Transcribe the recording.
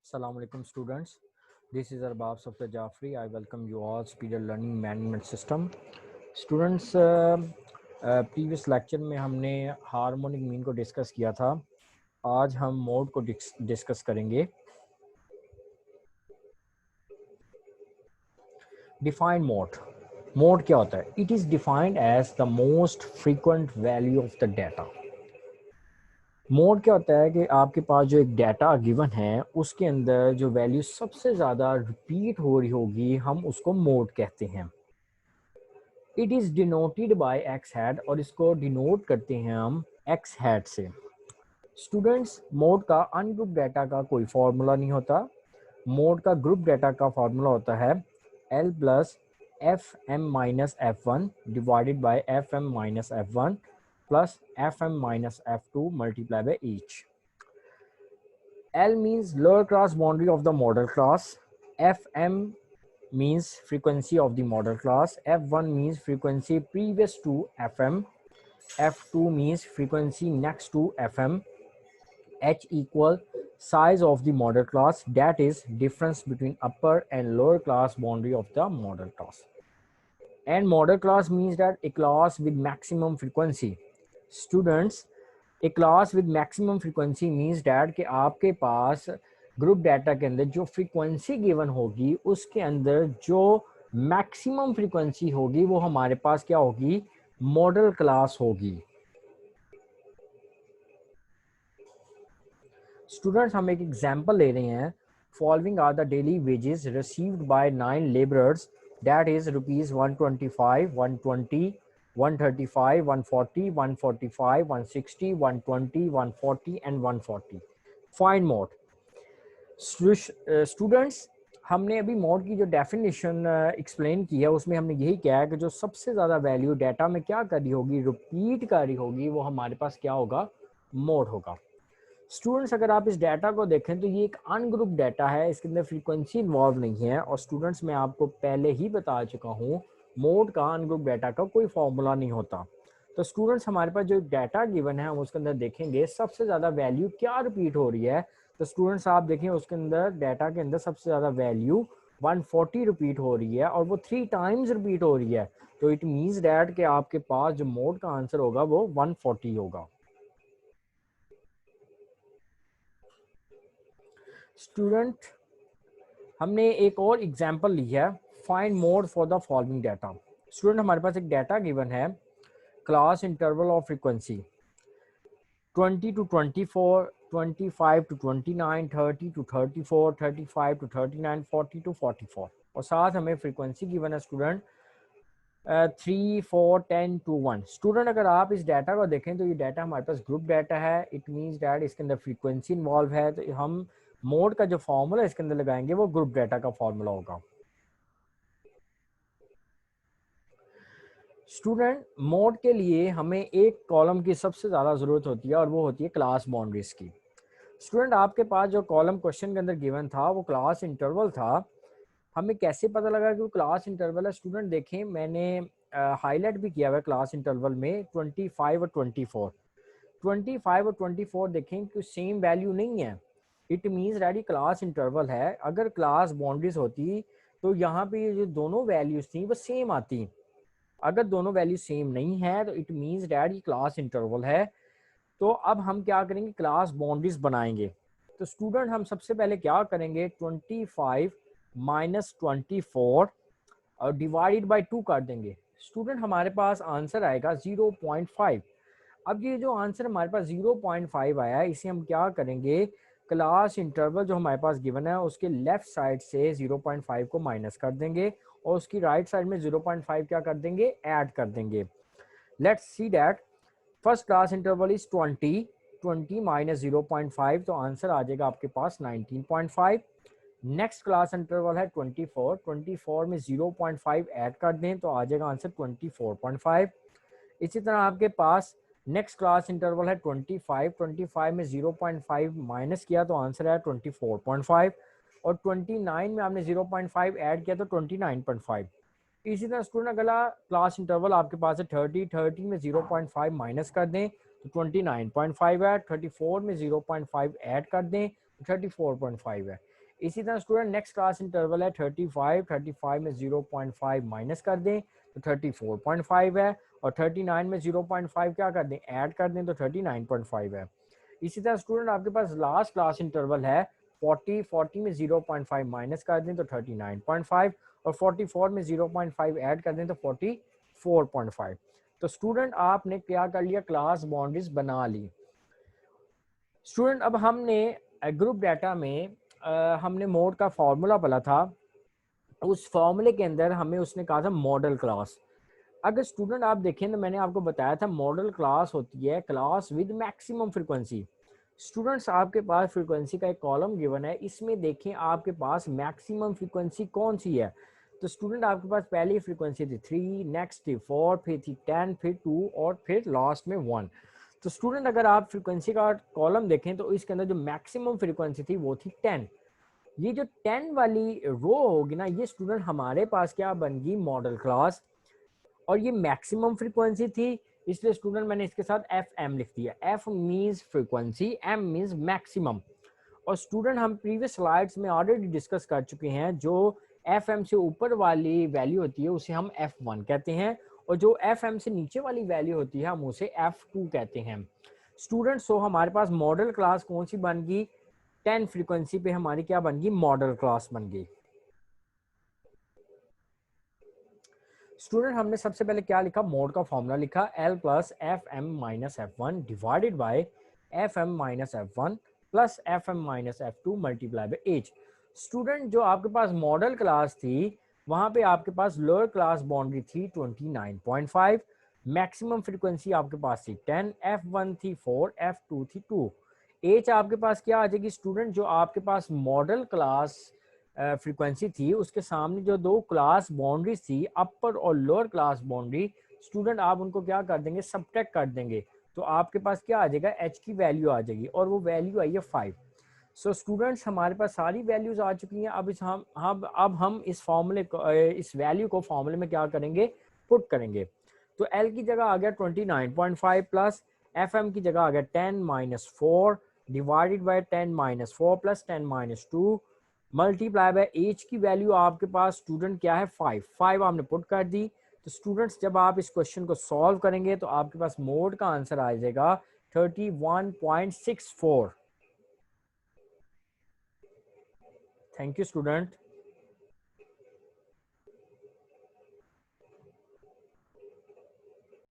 Assalamu alaikum students. This is Arbab Safta Jafri. I welcome you all Speeder Learning Management System. Students, previous lecture में हमने harmonic mean को discuss किया था. आज हम mode को डिस्कस करेंगे. Define mode. Mode क्या होता है? It is defined as the most frequent value of the data. Mode क्या होता है कि आपके पास जो एक डाटा गिवन है उसके अंदर जो वैल्यू सबसे ज़्यादा रिपीट हो रही होगी हम उसको मोड कहते हैं. It is denoted by x had और इसको डिनोट करते हैं हम एक्स हैड से. स्टूडेंट्स, मोड का अनग्रुप डाटा का कोई फार्मूला नहीं होता. मोड का ग्रुप डाटा का फार्मूला होता है L plus F M minus F one divided by F M minus F one plus fm minus f2 multiplied by each. L means lower class boundary of the model class. Fm means frequency of the model class. F1 means frequency previous to fm. F2 means frequency next to fm. H equal size of the model class, that is difference between upper and lower class boundary of the model class. And model class means that a class with maximum frequency. Students, A class with maximum frequency means that कि आपके पास group data के अंदर जो frequency given होगी उसके अंदर जो maximum frequency होगी वो हमारे पास क्या होगी? मॉडल क्लास होगी. स्टूडेंट्स, हम एक एग्जांपल ले रहे हैं. Following are the daily wages received by 9 labourers, that is rupees 125, 120, 135, 140, 145, 160, 120, 140 and 140. Find mode. Students, हमने अभी मोड की जो डेफिनेशन एक्सप्लेन की है उसमें हमने यही किया है कि जो सबसे ज़्यादा वैल्यू डाटा में क्या कर रही होगी, रिपीट कर रही होगी, वो हमारे पास क्या होगा? मोड होगा. स्टूडेंट्स, अगर आप इस डाटा को देखें तो ये एक अनग्रुप डाटा है, इसके अंदर फ्रीक्वेंसी इन्वॉल्व नहीं है. और स्टूडेंट्स, मैं आपको पहले ही बता चुका हूँ मोड का अनग्रुप डाटा का कोई फॉर्मूला नहीं होता. तो स्टूडेंट्स, हमारे पास जो डाटा गिवन है हम उसके अंदर देखेंगे सबसे ज़्यादा वैल्यू क्या रिपीट हो रही है. तो स्टूडेंट्स, आप देखें उसके अंदर डाटा के अंदर सबसे ज़्यादा वैल्यू 140 रिपीट हो रही है और वो 3 टाइम्स रिपीट हो रही है. तो इट मीन्स डैट कि आपके पास जो मोड का आंसर होगा वो 140 होगा. स्टूडेंट, हमने एक और एग्जांपल ली है. Find mode for the following data. Student, हमारे पास एक डाटा गिवन है. Class interval of frequency 20 to 24, 25 to 29, 30 to 34, 35 to 39, 40 to 44. और साथ हमें फ्रीक्वेंसी गिवन है स्टूडेंट 3, 4, 10 to 1. स्टूडेंट, अगर आप इस डाटा को देखें तो ये डाटा हमारे पास ग्रुप डाटा है. इट मीन्स डैट इसके अंदर फ्रीक्वेंसी इन्वॉल्व है. तो हम मोड का जो फॉर्मूला इसके अंदर लगाएंगे वो ग्रुप डाटा का फॉर्मूला होगा. स्टूडेंट, मोड के लिए हमें एक कॉलम की सबसे ज़्यादा ज़रूरत होती है और वो होती है क्लास बाउंड्रीज की. स्टूडेंट, आपके पास जो कॉलम क्वेश्चन के अंदर गिवन था वो क्लास इंटरवल था. हमें कैसे पता लगा कि वो क्लास इंटरवल है? स्टूडेंट देखें, मैंने हाईलाइट भी किया हुआ है क्लास इंटरवल में 25 और 24. 25 और 24 देखें कि सेम वैल्यू नहीं है. It means daddy class interval है. अगर क्लास बाउंड्रीज होती तो यहाँ पे जो दोनों वैल्यूज थी वो सेम आती. अगर दोनों वैल्यू सेम नहीं है तो इट मीन्स डैट ये क्लास इंटरवल है. तो अब हम क्या करेंगे? क्लास बाउंड्रीज बनाएंगे. तो स्टूडेंट, हम सबसे पहले क्या करेंगे? 25 माइनस 24 और डिवाइडेड बाय 2 कर देंगे. स्टूडेंट, हमारे पास आंसर आएगा 0.5. अब ये जो आंसर हमारे पास 0.5 आया है इसे हम क्या करेंगे? क्लास इंटरवल जो हमारे पास गिवन है उसके लेफ्ट साइड से 0.5 को माइनस कर देंगे और उसकी राइट साइड में 0.5 क्या कर देंगे? ऐड कर देंगे. Let's see that first class interval is 20 minus 0.5, तो आंसर आ जाएगा आपके पास 19.5. नेक्स्ट क्लास इंटरवल है 24 में 0.5 ऐड कर दें तो आ जाएगा आंसर 24.5. इसी तरह आपके पास नेक्स्ट क्लास इंटरवल है 25 में 0.5 माइनस किया तो आंसर है 24.5 और 29 में आपने 0.5 ऐड किया तो 29.5. इसी तरह स्टूडेंट, अगला क्लास इंटरवल आपके पास है 30 में 0.5 माइनस कर दें तो 29.5 है. 34 में 0.5 ऐड कर दें 34.5 है। इसी तरह स्टूडेंट नेक्स्ट क्लास इंटरवल है 35, 35 में 0.5 माइनस कर दें तो 34.5 है, और 39 में 0.5 क्या कर दें, ऐड कर दें तो 39.5 है। इसी तरह स्टूडेंट आपके पास लास्ट क्लास इंटरवल है 40, 40 में 0.5 माइनस कर दें तो 39.5, और 44 में 0.5 ऐड कर दें तो 44.5। तो स्टूडेंट आपने क्या कर लिया, क्लास बाउंड्रीज बना ली। स्टूडेंट अब हमने ग्रुप डाटा में हमने मोड का फॉर्मूला पढ़ा था, उस फॉर्मूले के अंदर हमें उसने कहा था मॉडल क्लास। अगर स्टूडेंट आप देखें तो मैंने आपको बताया था मॉडल क्लास होती है class with maximum frequency. Students आपके पास फ्रीक्वेंसी का एक कॉलम गिवन है, इसमें देखें आपके पास मैक्सिमम फ्रीक्वेंसी कौन सी है। तो स्टूडेंट आपके पास पहली फ्रीक्वेंसी थी 3, नेक्स्ट थी 4, फिर थी 10, फिर 2 और फिर लास्ट में 1। तो स्टूडेंट अगर आप फ्रीक्वेंसी का कॉलम देखें तो इसके अंदर जो मैक्सिमम फ्रीक्वेंसी थी वो थी 10। ये जो 10 वाली रो होगी ना, ये स्टूडेंट हमारे पास क्या बन गई, मॉडल क्लास। और ये मैक्सिमम फ्रीक्वेंसी थी, इसलिए स्टूडेंट मैंने इसके साथ एफ एम लिख दिया। F means frequency, M means maximum. और स्टूडेंट हम प्रीवियस स्लाइड्स में ऑलरेडी डिस्कस कर चुके हैं, जो एफ एम से ऊपर वाली वैल्यू होती है उसे हम F1 कहते हैं, और जो एफ एम से नीचे वाली वैल्यू होती है हम उसे F2 कहते हैं। स्टूडेंट सो हमारे पास मॉडल क्लास कौन सी बन गई, 10 फ्रीक्वेंसी पे हमारी क्या बन गई, मॉडल क्लास बन गई। स्टूडेंट हमने सबसे पहले क्या लिखा, मोड का फॉर्मूला लिखा, L plus F M minus F one divided by F M minus F one plus F M minus F two multiply by H. Student जो आपके पास मॉडल क्लास थी वहां पे आपके पास लोअर क्लास बाउंड्री थी 29.5, maximum frequency आपके पास थी 10, F1 थी 4, F2 थी 2। एच आपके पास क्या आ जाएगी स्टूडेंट, जो आपके पास मॉडल क्लास फ्रीक्वेंसी थी उसके सामने जो दो क्लास बाउंड्रीज थी, अपर और लोअर क्लास बाउंड्री, स्टूडेंट आप उनको क्या कर देंगे, सबट्रैक्ट कर देंगे, तो आपके पास क्या आ जाएगा, एच की वैल्यू आ जाएगी, और वो वैल्यू आई है 5। सो स्टूडेंट्स हमारे पास सारी वैल्यूज आ चुकी हैं। अब हम इस फॉर्मूले को, इस वैल्यू को फॉर्मूले में क्या करेंगे, पुट करेंगे। तो एल की जगह आ गया 29.5 प्लस एफ एम की जगह आ गया 10 minus 4 divided by 10 minus 4 plus 10 minus 2 multiply by H की वैल्यू आपके पास स्टूडेंट क्या है, 5 आपने पुट कर दी। तो स्टूडेंट्स जब आप इस क्वेश्चन को सॉल्व करेंगे तो आपके पास मोड का आंसर आ जाएगा 31.64। Thank you student.